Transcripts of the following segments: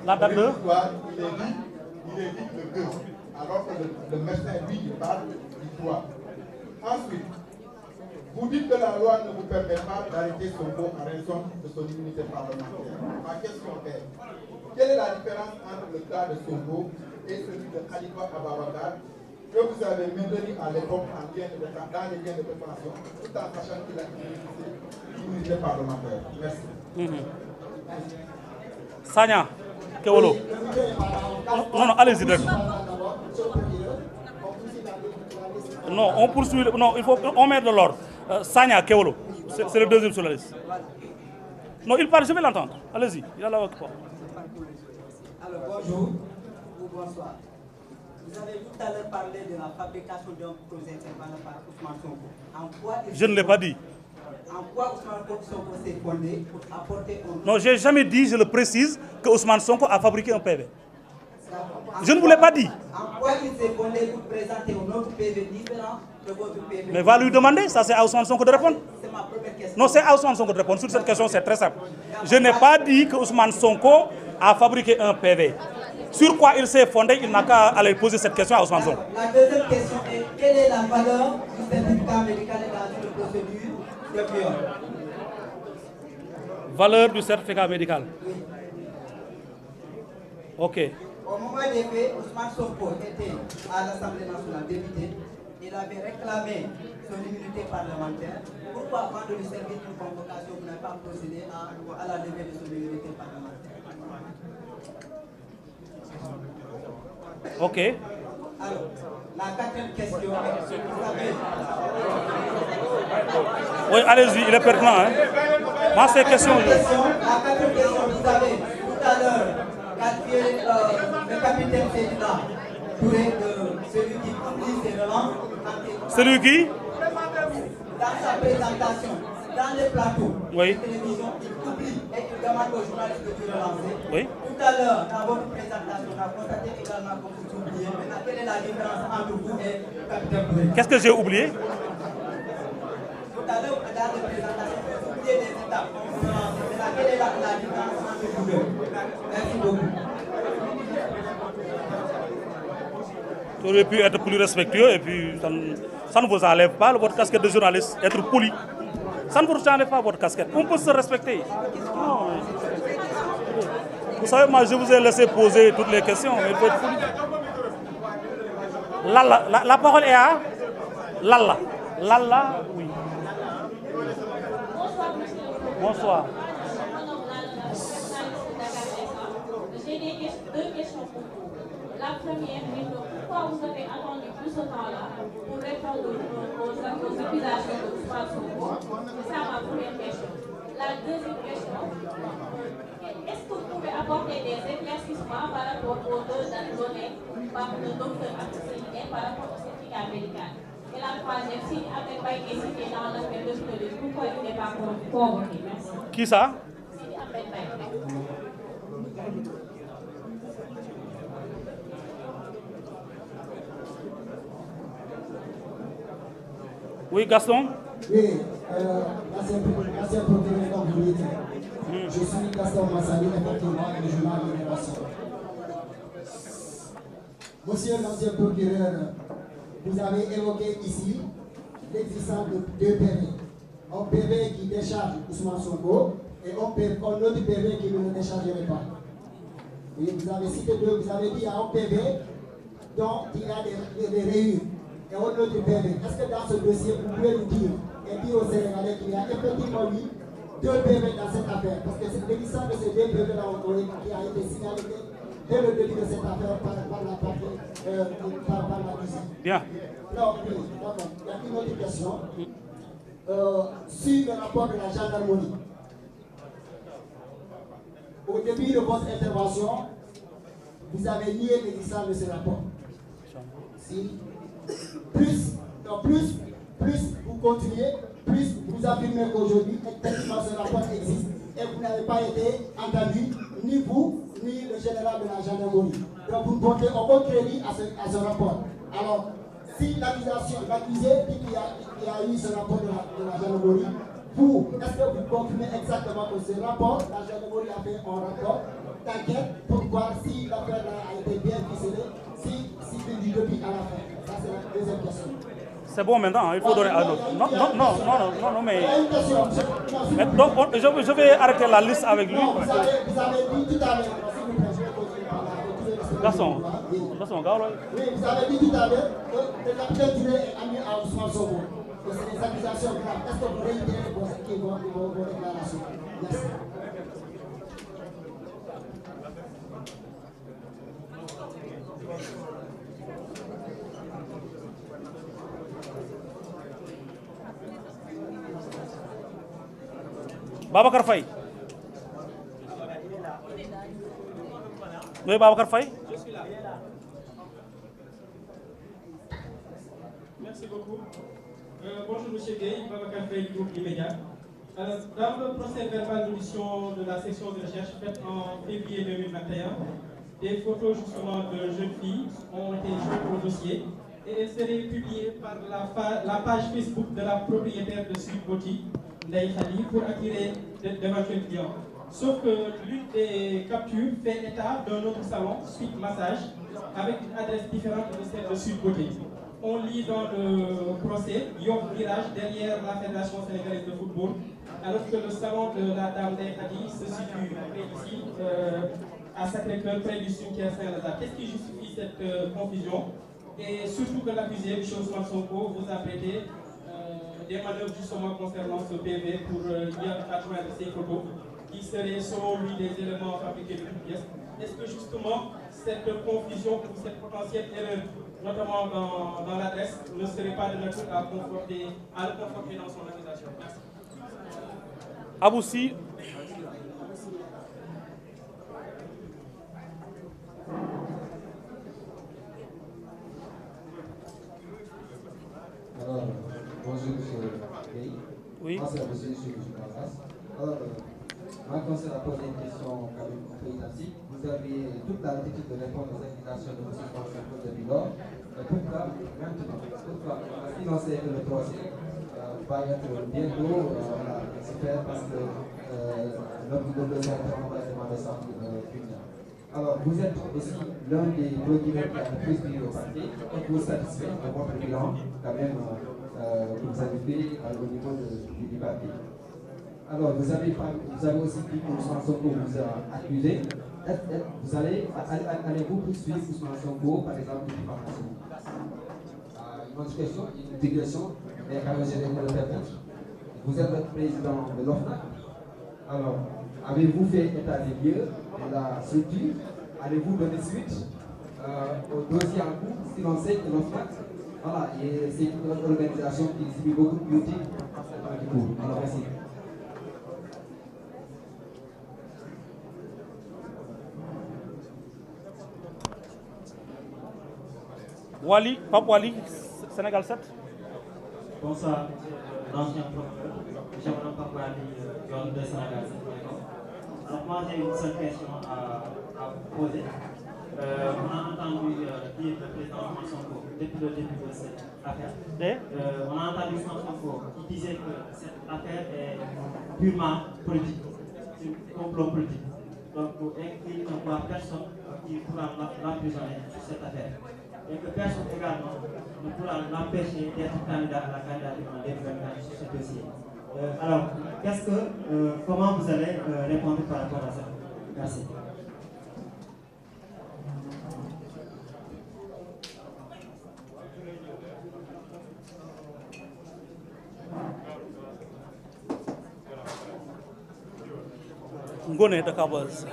La date de... Il est dit le 2, alors que le médecin, lui, il parle du 3. Ensuite, vous dites que la loi ne vous permet pas d'arrêter Sonko à raison de son immunité parlementaire. Ma question est, quelle est la différence entre le cas de Sonko et celui de Khalifa Ababacar que vous avez maintenu à l'époque dans les liens de détention, tout en sachant qu'il a une immunité parlementaire? Merci. Sagna, Kewolo. Non, allez-y directement. Non, on poursuit. Non, il faut on met de l'ordre. Sagna, Kewolo. C'est le deuxième sur la liste. Non, il parle, je vais l'entendre. Allez-y, il a la voix. Alors, bonjour ou bonsoir. Vous avez tout à l'heure parlé de la fabrication d'un projet par Ousmane Sonko. En quoi je ne l'ai pas dit. En quoi Ousmane Sonko s'est fondé pour apporter un... Non, je n'ai jamais dit, je le précise, que Ousmane Sonko a fabriqué un PV. Je ne vous l'ai pas dit. En quoi il s'est fondé pour présenter un autre PV différent de votre PV? Mais va lui demander, ça c'est à Ousmane Sonko de répondre. C'est ma première question. Non, c'est à Ousmane Sonko de répondre. Sur cette question, c'est très simple. Je n'ai pas dit que Ousmane Sonko a fabriqué un PV. Sur quoi il s'est fondé, il n'a qu'à aller poser cette question à Ousmane Sonko. La deuxième question est, quelle est la valeur du certificat médical et dans une procédure de viol? Valeur du certificat médical. Oui. Ok. Au moment des faits, Ousmane Sonko était à l'Assemblée nationale député. Il avait réclamé son immunité parlementaire. Pourquoi, avant de lui servir une convocation, vous n'avez pas procédé à la levée de son immunité parlementaire? Ok. Alors, la quatrième question, vous avez... Oui, allez-y, il est pertinent. Hein? Moi, ces questions... La quatrième question, vous avez tout à l'heure qualifié le capitaine Sédina Touré de celui qui publie ses relances. Celui qui? Dans sa présentation, dans les plateaux oui. de télévision, il publie et il demande aux journalistes de se relancer. Oui. Tout à l'heure, dans votre présentation, on a constaté également que vous oubliez. Maintenant, quelle est la différence entre vous et le capitaine Touré? Qu'est-ce que j'ai oublié? Tout à l'heure, dans les présentations, vous oubliez des étapes. Maintenant, quelle est la différence entre vous deux? Merci beaucoup. Tu aurais pu être plus respectueux et puis ça ne vous enlève pas votre casquette de journaliste, être poli. Ça ne vous enlève pas votre casquette. On peut se respecter. Non. Vous savez, moi je vous ai laissé poser toutes les questions, mais il faut être poli. La parole est à Lalla. Lalla, oui. Bonsoir. J'ai deux questions pour vous. La première, pourquoi vous avez attendu tout ce temps-là pour répondre aux accusations de Ousmane Sonko? C'est ça ma première question. La deuxième question, est-ce que vous pouvez apporter des éclaircissements par rapport aux deux dates données par le docteur Abdou par rapport au certificat médical? Et la troisième, si Ahmed Baye est cité dans l'aspect de l'hypnose, pourquoi il n'est pas convoqué? Merci. Qui ça? Si Ahmed Baye. Oui, Gaston? Oui, ancien procureur, comme vous l'avez dit. Je suis Gaston Massali, effectivement, du journal Libération. Monsieur l'ancien procureur, vous avez évoqué ici l'existence de deux PV. Un PV qui décharge Ousmane Sonko et un autre PV qui ne le déchargerait pas. Et vous avez cité deux, vous avez dit qu'il y a un PV dont il y a des rayures. Et un autre PV. Est-ce que dans ce dossier, vous pouvez nous dire et dire aux Sénégalais qu'il y a effectivement eu deux PV dans cette affaire? Parce que c'est l'existence de ces deux PV là qui a été signalé dès le début de cette affaire par la partie, par la visite. Bien. Non, oui, d'accord. Il y a une autre question. Sur le rapport de la gendarmerie. Au début de votre intervention, vous avez nié l'existence de ce rapport. Si plus vous continuez, plus vous affirmez qu'aujourd'hui, effectivement, ce rapport existe et vous n'avez pas été entendu, ni vous, ni le général de la gendarmerie. Donc vous portez aucun crédit à ce rapport. Alors, si l'accusé dit qu'il y a eu ce rapport de la gendarmerie, vous, est-ce que vous confirmez exactement que ce rapport, la gendarmerie a fait un rapport d'enquête pour voir si l'affaire a été bien ficelée, si du début à la fin? Ça, c'est la deuxième question. C'est bon maintenant, il faut donner à l'autre. Non, mais... Il y a une question. Mais donc, je vais arrêter la liste avec lui. Non, vous avez dit tout à l'heure, si vous pouvez continuer par là. Garçon, gars, là. Oui, vous avez dit tout à l'heure que le capitaine Touré est ami à Ousmane Sonko. Que c'est des accusations graves. Est-ce que vous réitérez vos déclarations? Merci. Babacar Faye. Oui, Babacar Faye. Merci beaucoup. Bonjour M. Gueye, Babacar Faye, groupe Immédiat. Alors, dans le procès verbal d'audition de la section de recherche faite en février 2021, des photos justement de jeunes filles ont été jointes au dossier et elles seraient publiées par la page Facebook de la propriétaire de Sweet Beauty, Ndeye Khali, pour attirer d'éventuels clients. Sauf que l'une des captures fait état d'un autre salon, Sweet Massage, avec une adresse différente de celle de Sweet Beauty. On lit dans le procès Yoff Village derrière la Fédération sénégalaise de football, alors que le salon de la dame Ndeye Khali se situe près ici, à Sacré-Cœur, près du cimetière Saint-Lazare. Qu'est-ce qui justifie cette confusion? Et surtout que l'accusé, M. Ousmane Sonko, vous a prêté des manœuvres justement concernant ce PV pour lui adjoindre ces photos qui seraient selon lui des éléments fabriqués de toutes pièces. Est-ce que justement cette confusion ou cette potentielle erreur, notamment dans l'adresse, ne serait pas de nature à le conforter dans son accusation? Merci. Aboussi. Alors, bonjour M. Gueye. Oui. Moi, c'est Aboussi, je suis du Kansas. Alors, moi, quand c'est la poser une question quand même un peu identique, vous avez toute la latitude de répondre aux accusations de M. François depuis lors. Et pourquoi maintenant? Pourquoi? Sinon, c'est que le procès va être bientôt, j'espère, parce que notre gouvernement va demander ça tribunal. Alors, vous êtes aussi l'un des procureurs qui a le plus au parquet. Êtes-vous satisfait de votre bilan, quand même, que vous avez fait au niveau du parquet? Alors, vous avez aussi dit que Ousmane Sonko vous a accusé. Vous allez-vous poursuivre Ousmane Sonko, par exemple, de diffamation? Une autre question, une digression, mais quand même, je vais le permettre. Vous êtes le président de l'OFNAC. Alors, avez-vous fait état des lieux de la structure? Allez-vous donner suite au dossier en cours? Si l'on sait que l'OFNAC, voilà, c'est une organisation qui subit beaucoup de critiques du coup. Alors, merci. Wali, Pape Wali, Sénégal 7. Bonsoir, l'ancien procureur. Je m'appelle Pape Wali, John de Sénégal 7. Alors moi j'ai une seule question à vous poser. On a entendu dire le président Ousmane Sonko depuis le début de cette affaire. On a entendu Ousmane Sonko qui disait que cette affaire est purement politique, c'est un complot politique. Donc il ne voit personne qui pourra l'emprisonner sur cette affaire. Et que personne également ne pourra l'empêcher d'être candidat à la candidature en 2024 sur ce dossier. Alors, comment vous allez répondre par rapport à ça? Merci. Ngone de Kabaz.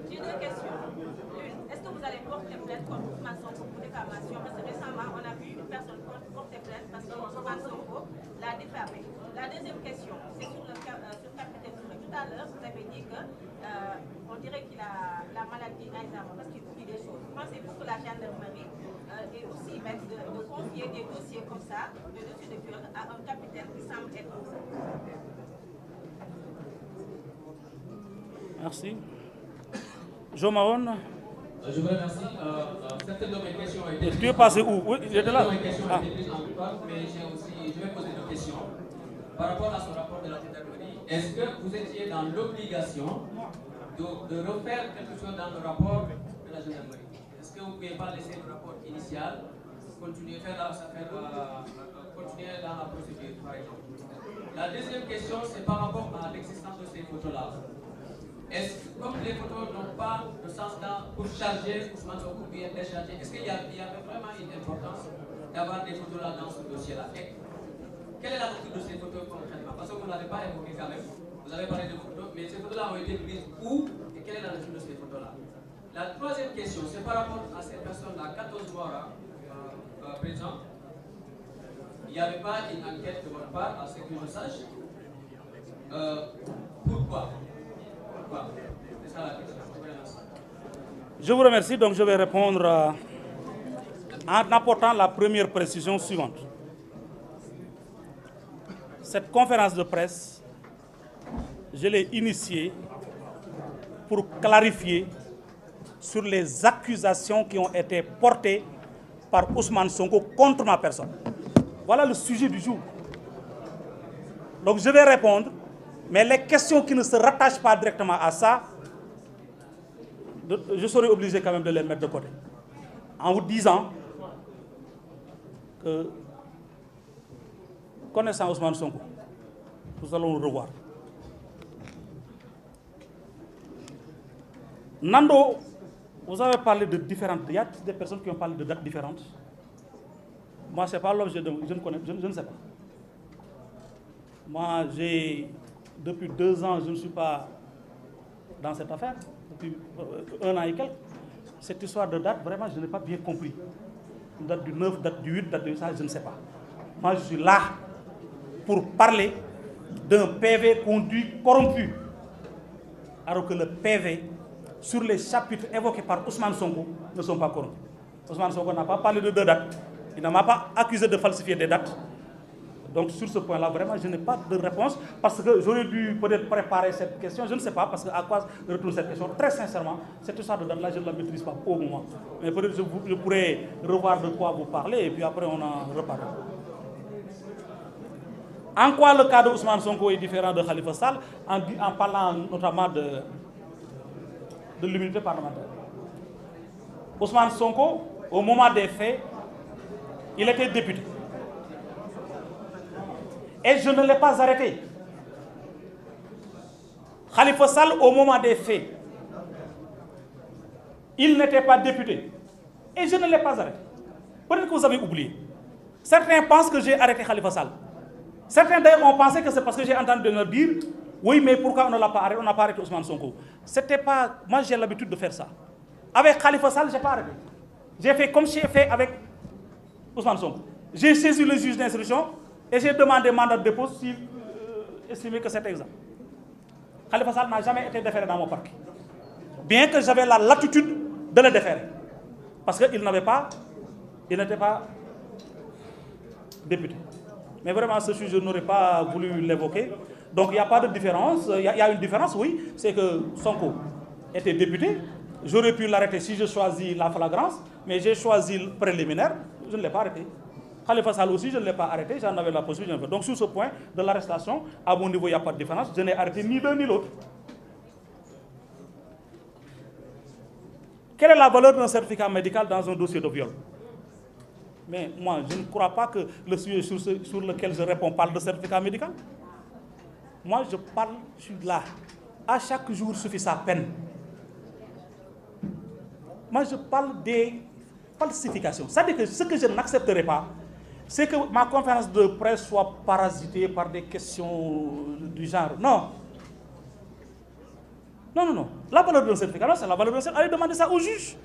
J'ai deux questions. Une, est-ce que vous allez porter plainte contre Ousmane Sonko pour diffamation? Parce que récemment, on a vu une personne porter plainte parce que Ousmane Sonko l'a diffamé. La deuxième question, c'est sur le capitaine Touré. Tout à l'heure, vous avez dit que on dirait qu'il a la maladie Alzheimer parce qu'il oublie des choses. Pensez-vous que la gendarmerie est aussi bête de confier des dossiers comme ça, de dossiers de viol, à un capitaine qui semble être comme ça? Merci. Jo Maron. Je vous remercie. Certaines de mes questions ont été... Tu es passé où? Oui, il était là. Certaines de mes questions ont été prises en compte, mais je vais poser une question. Par rapport à ce rapport de la gendarmerie, est-ce que vous étiez dans l'obligation de refaire quelque chose dans le rapport de la gendarmerie? Est-ce que vous ne pouvez pas laisser le rapport initial, continuer dans la procédure, par exemple? La deuxième question, c'est par rapport à l'existence de ces photos-là. Est-ce que, comme les photos n'ont pas de sens pour charger Ousmane Sonko ou bien décharger, est-ce qu'il y avait vraiment une importance d'avoir des photos-là dans ce dossier-là? Quelle est la nature de ces photos concrètement? Parce que vous ne l'avez pas évoqué quand même. Vous avez parlé de photos, mais ces photos-là ont été prises où et quelle est la nature de ces photos-là? La troisième question, c'est par rapport à ces personnes-là, 14 morts présents. Il n'y avait pas une enquête de votre part, à ce que je sache. Pourquoi? C'est ça la question. Je vous remercie. Donc je vais répondre en apportant la première précision suivante. Cette conférence de presse, je l'ai initiée pour clarifier sur les accusations qui ont été portées par Ousmane Sonko contre ma personne. Voilà le sujet du jour. Donc je vais répondre, mais les questions qui ne se rattachent pas directement à ça, je serai obligé quand même de les mettre de côté. En vous disant que, connaissant Ousmane Sonko, nous allons le revoir. Nando, vous avez parlé de différentes... Il y a des personnes qui ont parlé de dates différentes. Moi, ce n'est pas l'objet de... Je ne sais pas. Moi, depuis 2 ans, je ne suis pas dans cette affaire. Depuis 1 an et quelques. Cette histoire de date, vraiment, je n'ai pas bien compris. Une date du 9, date du 8, date du 5, je ne sais pas. Moi, je suis là pour parler d'un PV conduit corrompu. Alors que le PV, sur les chapitres évoqués par Ousmane Sonko, ne sont pas corrompus. Ousmane Sonko n'a pas parlé de 2 dates. Il ne m'a pas accusé de falsifier des dates. Donc sur ce point-là, vraiment, je n'ai pas de réponse parce que j'aurais dû peut-être préparer cette question. Je ne sais pas parce que à quoi retourne cette question. Très sincèrement, cette histoire de date-là, je ne la maîtrise pas au moment. Mais peut-être je pourrais revoir de quoi vous parler et puis après on en reparlera. En quoi le cas de Ousmane Sonko est différent de Khalifa Sall en parlant notamment de l'immunité parlementaire. Ousmane Sonko, au moment des faits, il était député. Et je ne l'ai pas arrêté. Khalifa Sall, au moment des faits, il n'était pas député. Et je ne l'ai pas arrêté. Peut-être que vous avez oublié. Certains pensent que j'ai arrêté Khalifa Sall. Certains d'ailleurs ont pensé que c'est parce que j'ai entendu leur dire oui, mais pourquoi on ne l'a pas arrêté, on n'a pas arrêté Ousmane Sonko. C'était pas... Moi, j'ai l'habitude de faire ça. Avec Khalifa Sall, je n'ai pas arrêté. J'ai fait comme j'ai fait avec Ousmane Sonko. J'ai saisi le juge d'instruction et j'ai demandé mandat de dépôt s'il estimait que c'était exact. Khalifa Sall n'a jamais été déféré dans mon parquet. Bien que j'avais la latitude de le déférer. Parce qu'il n'était pas député. Mais vraiment, ce sujet, je n'aurais pas voulu l'évoquer. Donc il n'y a pas de différence. Il y a une différence, oui. C'est que Sonko était député. J'aurais pu l'arrêter si je choisis la flagrance. Mais j'ai choisi le préliminaire. Je ne l'ai pas arrêté. Khalifa Sall aussi, je ne l'ai pas arrêté. J'en avais la possibilité. Donc sur ce point de l'arrestation, à mon niveau, il n'y a pas de différence. Je n'ai arrêté ni l'un ni l'autre. Quelle est la valeur d'un certificat médical dans un dossier de viol? Mais moi, je ne crois pas que le sujet sur lequel je réponds parle de certificat médical. Moi, je suis là. À chaque jour suffit sa peine. Moi, je parle des falsifications. C'est-à-dire que ce que je n'accepterai pas, c'est que ma conférence de presse soit parasitée par des questions du genre. Non. Non, non, non. La valeur d'un certificat, c'est la valeur d'un certificat. Allez demander ça au juge.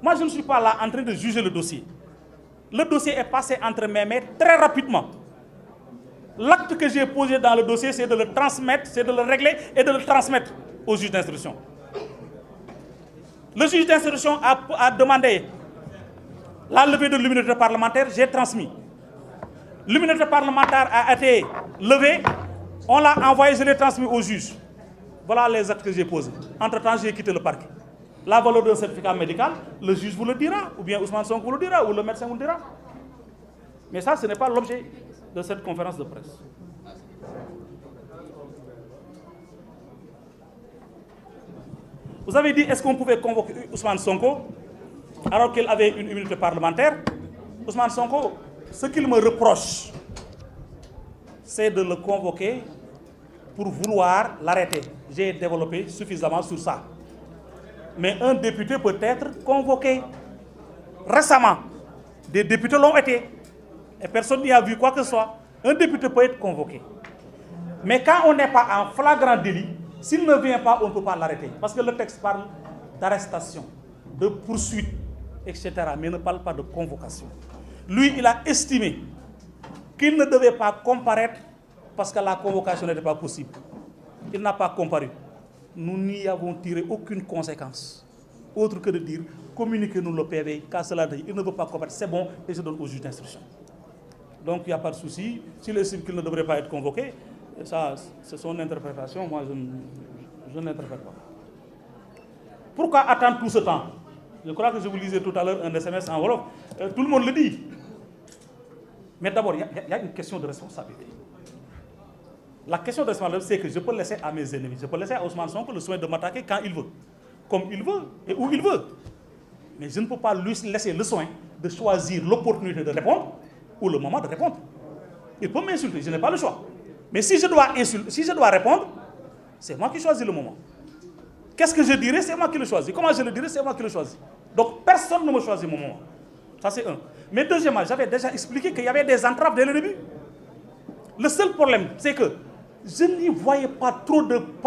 Moi, je ne suis pas là en train de juger le dossier. Le dossier est passé entre mes mains très rapidement. L'acte que j'ai posé dans le dossier, c'est de le transmettre, c'est de le régler et de le transmettre au juge d'instruction. Le juge d'instruction a demandé la levée de l'immunité parlementaire, j'ai transmis. L'immunité parlementaire a été levée, on l'a envoyé, je l'ai transmis au juge. Voilà les actes que j'ai posés. Entre-temps, j'ai quitté le parquet. la valeur d'un certificat médical, le juge vous le dira, ou bien Ousmane Sonko vous le dira, ou le médecin vous le dira. Mais ça, ce n'est pas l'objet de cette conférence de presse. Vous avez dit, est-ce qu'on pouvait convoquer Ousmane Sonko alors qu'il avait une immunité parlementaire? Ousmane Sonko, ce qu'il me reproche, c'est de le convoquer pour vouloir l'arrêter. J'ai développé suffisamment sur ça. Mais un député peut être convoqué. Récemment, des députés l'ont été. Et personne n'y a vu quoi que ce soit. Un député peut être convoqué. Mais quand on n'est pas en flagrant délit, s'il ne vient pas, on ne peut pas l'arrêter. Parce que le texte parle d'arrestation, de poursuite, etc. Mais ne parle pas de convocation. Lui, il a estimé qu'il ne devait pas comparaître parce que la convocation n'était pas possible. Il n'a pas comparu. Nous n'y avons tiré aucune conséquence, autre que de dire, communiquez-nous le PV, car cela dit, il ne veut pas comparaître, c'est bon, et je donne au juge d'instruction. Donc il n'y a pas de souci. S'il estime qu'il ne devrait pas être convoqué, ça, c'est son interprétation, moi je n'interprète pas. Pourquoi attendre tout ce temps? Je crois que je vous lisais tout à l'heure un SMS en Wolof. Tout le monde le dit. Mais d'abord, il y a une question de responsabilité. La question de responsabilité, c'est que je peux laisser à mes ennemis, je peux laisser à Ousmane Sonko le soin de m'attaquer quand il veut, comme il veut et où il veut. Mais je ne peux pas lui laisser le soin de choisir l'opportunité de répondre ou le moment de répondre. Il peut m'insulter, je n'ai pas le choix. Mais si je dois répondre, c'est moi qui choisis le moment. Qu'est-ce que je dirais? C'est moi qui le choisis. Comment je le dirais? C'est moi qui le choisis. Donc personne ne me choisit mon moment. Ça c'est un. Mais deuxièmement, j'avais déjà expliqué qu'il y avait des entraves dès le début. Le seul problème, c'est que je n'y voyais pas trop de problèmes.